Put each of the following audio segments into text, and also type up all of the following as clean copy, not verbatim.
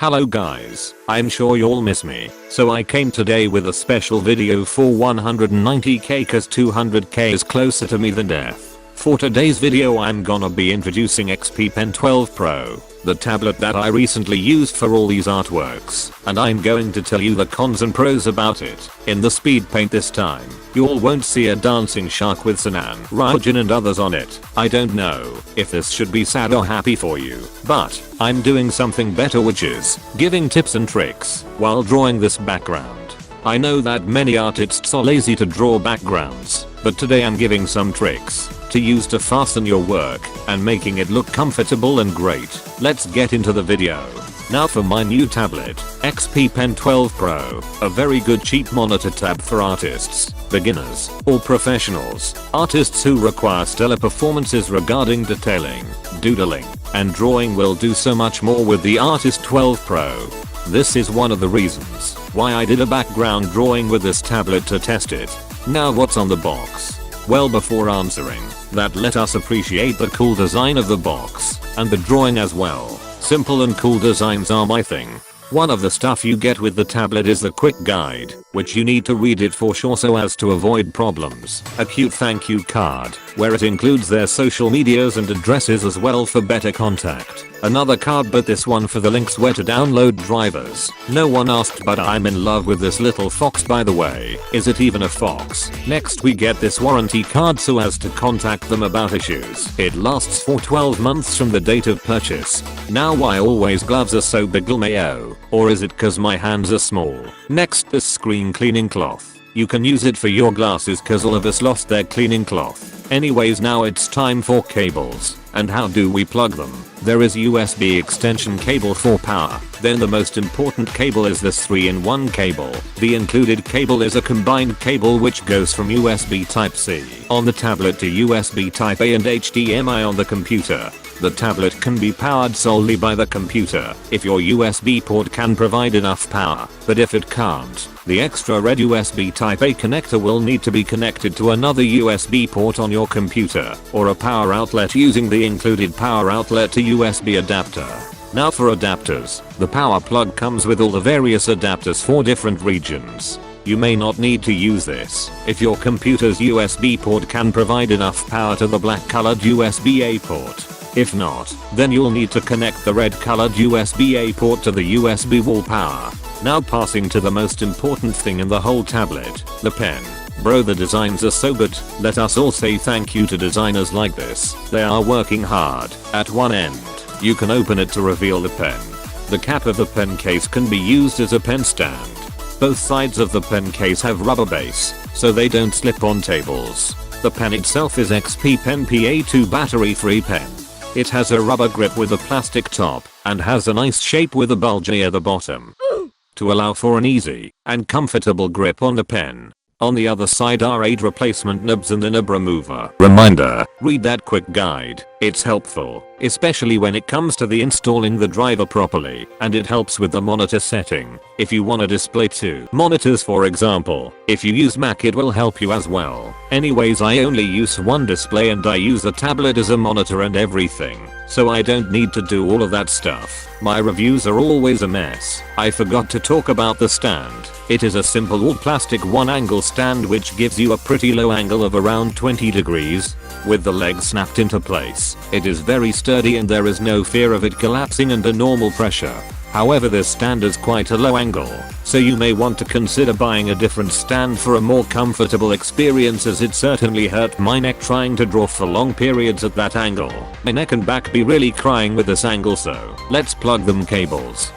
Hello guys, I'm sure y'all miss me, so I came today with a special video for 190k cause 200k is closer to me than death. For today's video I'm gonna be introducing XP Pen 12 Pro, the tablet that I recently used for all these artworks, and I'm going to tell you the cons and pros about it. In the Speedpaint this time, y'all won't see a dancing shark with Sinan, Rajan and others on it. I don't know if this should be sad or happy for you, but I'm doing something better, which is giving tips and tricks while drawing this background. I know that many artists are lazy to draw backgrounds, but today I'm giving some tricks to use to fasten your work and making it look comfortable and great. Let's get into the video. Now for my new tablet, XP Pen 12 Pro, a very good cheap monitor tab for artists, beginners, or professionals. Artists who require stellar performances regarding detailing, doodling, and drawing will do so much more with the Artist 12 Pro. This is one of the reasons why I did a background drawing with this tablet to test it. Now what's on the box? Well, before answering that, let us appreciate the cool design of the box and the drawing as well. Simple and cool designs are my thing. One of the stuff you get with the tablet is the quick guide, which you need to read it for sure so as to avoid problems. A cute thank you card, where it includes their social medias and addresses as well for better contact. Another card, but this one for the links where to download drivers. No one asked, but I'm in love with this little fox, by the way. Is it even a fox? Next we get this warranty card so as to contact them about issues. It lasts for 12 months from the date of purchase. Now why always gloves are so big, mayo? Or is it cause my hands are small? Next, this screen cleaning cloth. You can use it for your glasses cause all of us lost their cleaning cloth. Anyways, now it's time for cables. And how do we plug them? There is USB extension cable for power. Then the most important cable is this 3-in-1 cable. The included cable is a combined cable which goes from USB Type-C on the tablet to USB Type-A and HDMI on the computer. The tablet can be powered solely by the computer if your USB port can provide enough power, but if it can't, the extra red USB Type-A connector will need to be connected to another USB port on your computer, or a power outlet using the included power outlet to USB adapter. Now for adapters, the power plug comes with all the various adapters for different regions. You may not need to use this if your computer's USB port can provide enough power to the black colored USB-A port. If not, then you'll need to connect the red colored USB-A port to the USB wall power. Now passing to the most important thing in the whole tablet, the pen. Bro, the designs are so good. Let us all say thank you to designers like this. They are working hard. At one end, you can open it to reveal the pen. The cap of the pen case can be used as a pen stand. Both sides of the pen case have rubber base, so they don't slip on tables. The pen itself is XP Pen PA2 battery-free pen. It has a rubber grip with a plastic top and has a nice shape with a bulge near the bottom to allow for an easy and comfortable grip on the pen. On the other side are 8 replacement nibs and a nib remover. Reminder, read that quick guide. It's helpful, especially when it comes to the installing the driver properly, and it helps with the monitor setting. If you want to display 2 monitors, for example, if you use Mac, it will help you as well. Anyways, I only use one display and I use the tablet as a monitor and everything, so I don't need to do all of that stuff. My reviews are always a mess. I forgot to talk about the stand. It is a simple all plastic one-angle stand which gives you a pretty low angle of around 20 degrees, with the legs snapped into place. It is very sturdy and there is no fear of it collapsing under normal pressure. However, this stand is quite a low angle, so you may want to consider buying a different stand for a more comfortable experience, as it certainly hurt my neck trying to draw for long periods at that angle. My neck and back be really crying with this angle, so let's plug them cables.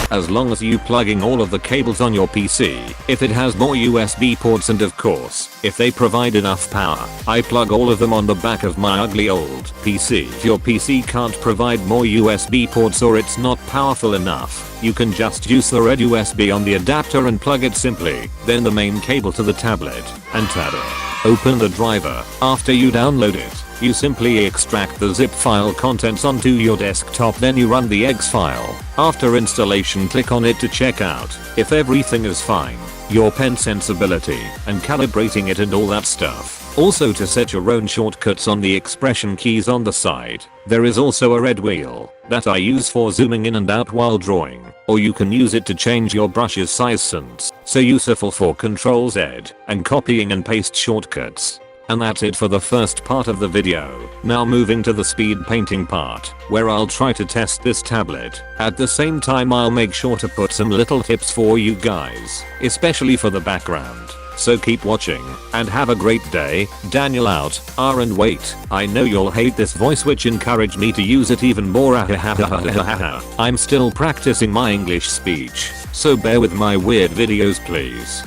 As long as you plugging all of the cables on your PC, if it has more USB ports and of course, if they provide enough power, I plug all of them on the back of my ugly old PC. If your PC can't provide more USB ports or it's not powerful enough, you can just use the red USB on the adapter and plug it simply, then the main cable to the tablet, and tada! Open the driver. After you download it, you simply extract the zip file contents onto your desktop, then you run the exe file. After installation, click on it to check out if everything is fine, your pen sensibility, and calibrating it and all that stuff. Also, to set your own shortcuts on the expression keys on the side, there is also a red wheel that I use for zooming in and out while drawing. or you can use it to change your brush's size since so useful for Ctrl Z and copying and paste shortcuts. And that's it for the first part of the video. Now moving to the speed painting part, where I'll try to test this tablet. At the same time I'll make sure to put some little tips for you guys, especially for the background. So keep watching, and have a great day. Daniel out. And wait, I know you'll hate this voice which encouraged me to use it even more. I'm still practicing my English speech, so bear with my weird videos please.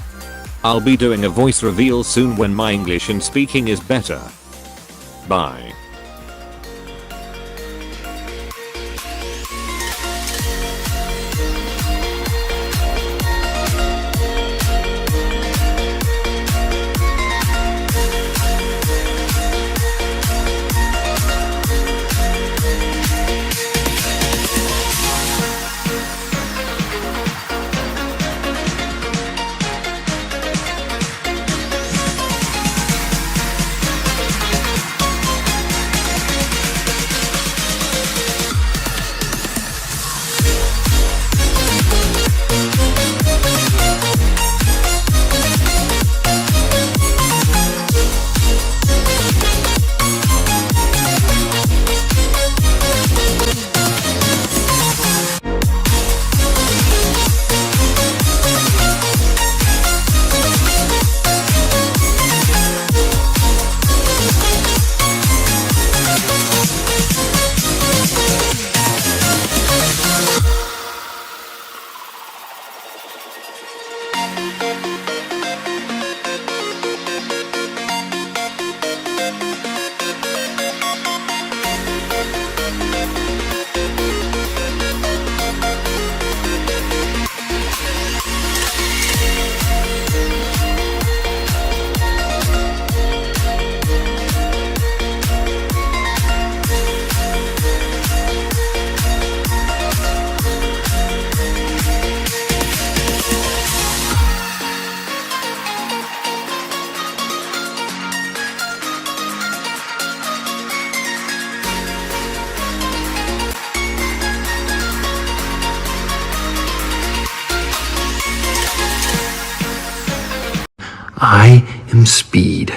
I'll be doing a voice reveal soon when my English and speaking is better. Bye. I am Speed.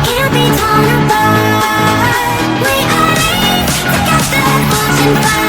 can't be torn apart. We are linked together, ocean fire.